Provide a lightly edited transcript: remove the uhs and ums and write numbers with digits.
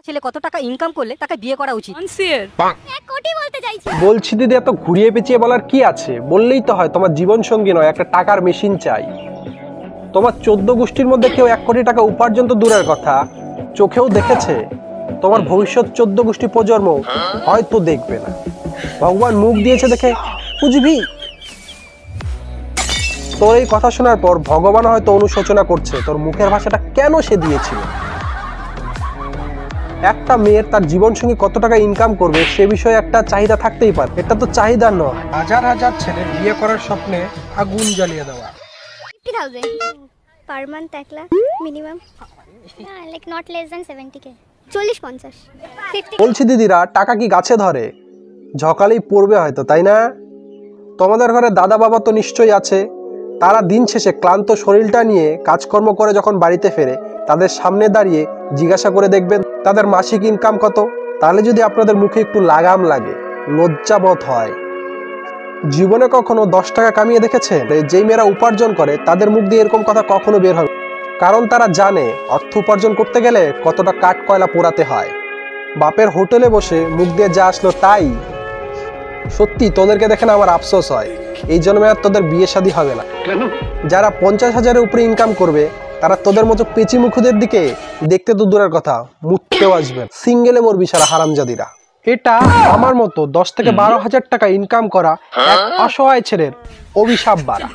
ছেলে কত টাকা ইনকাম করলে তাকে বিয়ে করা উচিত? 1 কোটি বলতে চাইছি। বলছি দিদি, এত ঘুরিয়ে পেঁচিয়ে বলার কি আছে? বললেই তো হয় তোমার জীবন সঙ্গী নয়, একটা টাকার মেশিন চাই। তোমার 14 গোষ্ঠীর মধ্যে কেউ 1 কোটি টাকা উপার্জন তো দূরের কথা, চোখেও দেখেছে? তোমার ভবিষ্যৎ 14 গোষ্ঠী প্রজন্ম হয়তো দেখবে না। ভগবান মুখ দিয়েছে দেখে বুঝবি। তোর এই কথা শোনার পর ভগবান হয়তো অনুশোচনা করছে তোর মুখের ভাষাটা কেন সে দিয়েছিল। একটা মেয়ের তার জীবন সঙ্গী কত টাকা ইনকাম করবে সে বিষয়ে একটা চাহিদা থাকতেই পারে। এটা তো চাহিদা নয়, হাজার হাজার ছেলে বিয়ে করার স্বপ্নে আগুন জ্বালিয়ে দেওয়া। 50,000 per month, 1 lakh minimum, like not less than 70k, 40-50 50। বলছি দিদিরা, টাকা কি গাছে ধরে? ঝকালেই পড়বে হয়তো, তাই না? তোমাদের ঘরে দাদা বাবা তো নিশ্চয়ই আছে। তারা দিন শেষে ক্লান্ত শরীরটা নিয়ে কাজকর্ম করে যখন বাড়িতে ফেরে, তাদের সামনে দাঁড়িয়ে জিজ্ঞাসা করে দেখবেন তাদের মাসিক ইনকাম কত। তাহলে যদি আপনাদের মুখে একটু লাগাম লাগে, লজ্জাবোধ হয়। জীবনে কখনো 10 টাকা কামিয়ে দেখেছে? যেই মেয়েরা উপার্জন করে তাদের মুখ দিয়ে এরকম কথা কখনো বের হবে, কারণ তারা জানে অর্থ উপার্জন করতে গেলে কতটা কাঠ কয়লা পোড়াতে হয়। বাপের হোটেলে বসে মুখ দিয়ে যা আসলো তাই। সত্যি তোদেরকে দেখে না আমার আফসোস হয়, এই জন্মে আর তোদের বিয়ে শাদী হবে না। যারা 50,000-এর উপরে ইনকাম করবে তারা তোদের মতো পেঁচি মুখুদের দিকে দেখতে তো দূরের কথা, মুততেও আসবে। সিঙ্গেলে মরবি সারা হারামজাদিরা। এটা আমার মতো 10 থেকে 12,000 টাকা ইনকাম করা এক অসহায় ছেলের অভিশাপ বাড়া।